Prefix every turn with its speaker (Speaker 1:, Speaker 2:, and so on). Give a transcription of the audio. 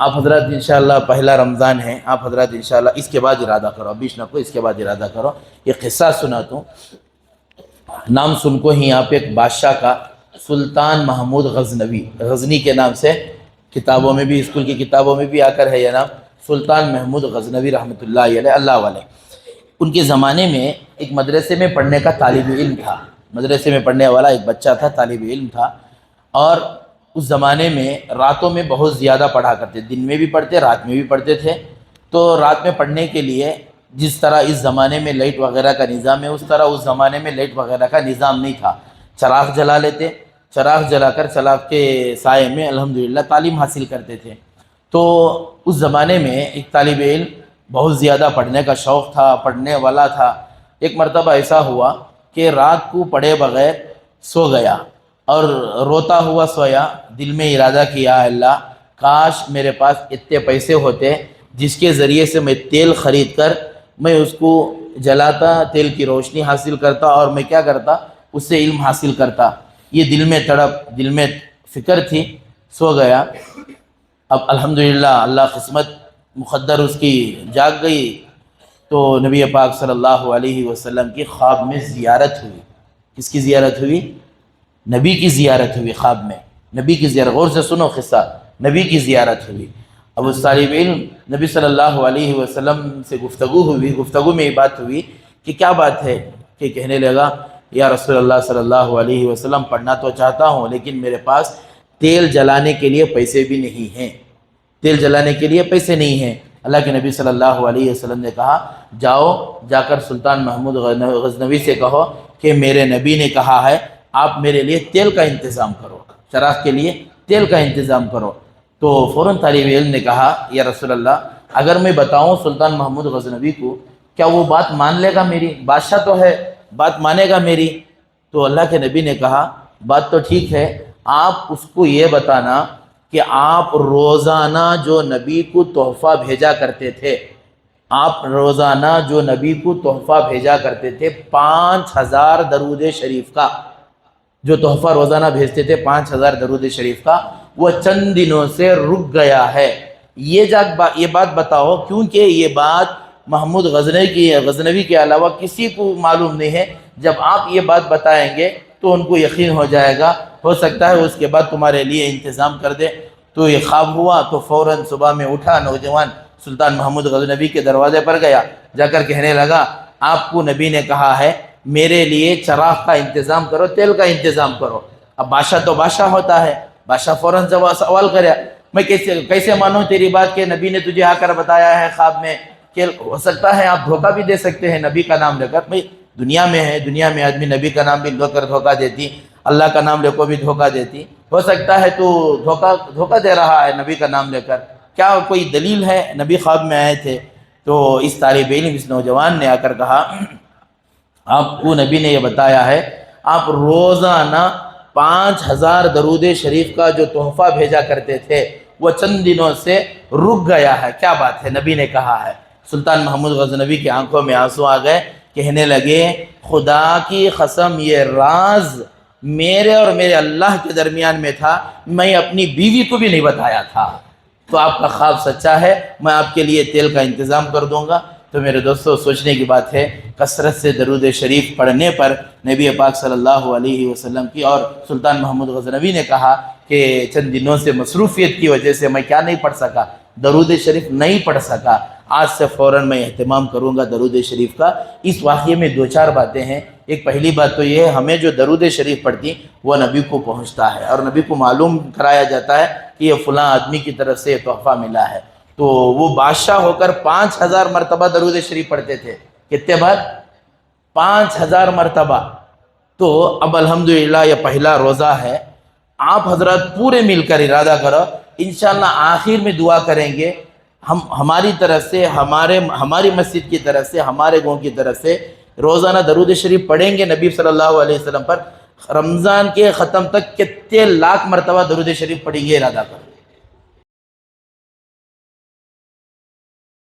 Speaker 1: آپ حضرات انشاءاللہ پہلا رمضان ہے، آپ حضرات انشاءاللہ اس کے بعد ارادہ کرو، ابھی نہ کو اس کے بعد ارادہ کرو۔ یہ قصہ سناتا ہوں، نام سن کو ہی یہاں پہ ایک بادشاہ کا، سلطان محمود غزنوی، غزنی کے نام سے کتابوں میں بھی، اسکول کی کتابوں میں بھی آ کر ہے یہ نام، سلطان محمود غزنوی رحمۃ اللہ علیہ، اللہ والے۔ ان کے زمانے میں ایک مدرسے میں پڑھنے کا طالب علم تھا، مدرسے میں پڑھنے والا ایک بچہ تھا، طالب علم تھا، اور اس زمانے میں راتوں میں بہت زیادہ پڑھا کرتے، دن میں بھی پڑھتے، رات میں بھی پڑھتے تھے۔ تو رات میں پڑھنے کے لیے جس طرح اس زمانے میں لائٹ وغیرہ کا نظام ہے، اس طرح اس زمانے میں لائٹ وغیرہ کا نظام نہیں تھا، چراغ جلا لیتے، چراغ جلا کر چراغ کے سائے میں الحمدللہ تعلیم حاصل کرتے تھے۔ تو اس زمانے میں ایک طالب علم بہت زیادہ پڑھنے کا شوق تھا، پڑھنے والا تھا۔ ایک مرتبہ ایسا ہوا کہ رات کو پڑھے بغیر سو گیا اور روتا ہوا سویا، دل میں ارادہ کیا، اللہ کاش میرے پاس اتنے پیسے ہوتے جس کے ذریعے سے میں تیل خرید کر میں اس کو جلاتا، تیل کی روشنی حاصل کرتا اور میں کیا کرتا، اس سے علم حاصل کرتا۔ یہ دل میں تڑپ، دل میں فکر تھی، سو گیا۔ اب الحمدللہ اللہ قسمت مقدر اس کی جاگ گئی، تو نبی پاک صلی اللہ علیہ وسلم کی خواب میں زیارت ہوئی۔ کس کی زیارت ہوئی؟ نبی کی زیارت ہوئی خواب میں، نبی کی زیارت، غور سے سنو قصہ، نبی کی زیارت ہوئی۔ اب اس طالب علم نبی صلی اللہ علیہ وسلم سے گفتگو ہوئی، گفتگو میں یہ بات ہوئی کہ کیا بات ہے، کہ کہنے لگا یا رسول اللہ صلی اللہ علیہ وسلم پڑھنا تو چاہتا ہوں لیکن میرے پاس تیل جلانے کے لیے پیسے بھی نہیں ہیں، تیل جلانے کے لیے پیسے نہیں ہیں۔ اللہ کے نبی صلی اللہ علیہ وسلم نے کہا جاؤ، جا کر سلطان محمود غزنوی سے کہو کہ میرے نبی نے کہا ہے آپ میرے لیے تیل کا انتظام کرو، چراغ کے لیے تیل کا انتظام کرو۔ تو فوراً طالب علم نے کہا یا رسول اللہ اگر میں بتاؤں سلطان محمود غزنوی کو، کیا وہ بات مان لے گا میری؟ بادشاہ تو ہے، بات مانے گا میری؟ تو اللہ کے نبی نے کہا بات تو ٹھیک ہے، آپ اس کو یہ بتانا کہ آپ روزانہ جو نبی کو تحفہ بھیجا کرتے تھے، آپ روزانہ جو نبی کو تحفہ بھیجا کرتے تھے 5000 درود شریف کا، جو تحفہ روزانہ بھیجتے تھے 5000 درود شریف کا، وہ چند دنوں سے رک گیا ہے۔ یہ بات بتاؤ، کیونکہ یہ بات محمود غزنوی کے علاوہ کسی کو معلوم نہیں ہے، جب آپ یہ بات بتائیں گے تو ان کو یقین ہو جائے گا، ہو سکتا ہے اس کے بعد تمہارے لیے انتظام کر دے۔ تو یہ خواب ہوا تو فوراً صبح میں اٹھا نوجوان، سلطان محمود غزنوی کے دروازے پر گیا، جا کر کہنے لگا آپ کو نبی نے کہا ہے میرے لیے چراغ کا انتظام کرو، تیل کا انتظام کرو۔ اب بادشاہ تو بادشاہ ہوتا ہے، بادشاہ فوراً سوال کرے میں کیسے مانوں تیری بات کہ نبی نے تجھے آ کر بتایا ہے خواب میں کہ ہو سکتا ہے آپ دھوکہ بھی دے سکتے ہیں نبی کا نام لے کر۔ بھائی دنیا میں ہے، دنیا میں آدمی نبی کا نام بھی لے کر دھوکہ دیتی، اللہ کا نام لے کو بھی دھوکہ دیتی، ہو سکتا ہے تو دھوکہ دے رہا ہے نبی کا نام لے کر، کیا کوئی دلیل ہے؟ نبی خواب میں آئے تھے۔ تو اس طالب علم، اس نوجوان نے آ کر کہا آپ کو نبی نے یہ بتایا ہے آپ روزانہ 5000 درود شریف کا جو تحفہ بھیجا کرتے تھے وہ چند دنوں سے رک گیا ہے، کیا بات ہے؟ نبی نے کہا ہے۔ سلطان محمود غزنوی کی آنکھوں میں آنسو آ گئے، کہنے لگے خدا کی قسم یہ راز میرے اور میرے اللہ کے درمیان میں تھا، میں اپنی بیوی کو بھی نہیں بتایا تھا۔ تو آپ کا خواب سچا ہے، میں آپ کے لیے تیل کا انتظام کر دوں گا۔ تو میرے دوستو سوچنے کی بات ہے، کثرت سے درود شریف پڑھنے پر نبی پاک صلی اللہ علیہ وسلم کی، اور سلطان محمود غزنوی نے کہا کہ چند دنوں سے مصروفیت کی وجہ سے میں کیا نہیں پڑھ سکا، درود شریف نہیں پڑھ سکا، آج سے فوراً میں اہتمام کروں گا درود شریف کا۔ اس واقعے میں 2-4 باتیں ہیں۔ ایک پہلی بات تو یہ ہے ہمیں جو درود شریف پڑھتی وہ نبی کو پہنچتا ہے اور نبی کو معلوم کرایا جاتا ہے کہ یہ فلاں آدمی کی طرف سے یہ تحفہ ملا ہے۔ تو وہ بادشاہ ہو کر 5000 مرتبہ درود شریف پڑھتے تھے، کتنے بار؟ 5000 مرتبہ۔ تو اب الحمدللہ یہ پہلا روزہ ہے، آپ حضرات پورے مل کر ارادہ کرو، انشاءاللہ آخر میں دعا کریں گے، ہماری طرف سے، ہماری مسجد کی طرف سے، ہمارے گاؤں کی طرف سے روزانہ درود شریف پڑھیں گے نبی صلی اللہ علیہ وسلم پر۔ رمضان کے ختم تک کتنے لاکھ مرتبہ درود شریف پڑھیں گے ارادہ کرو۔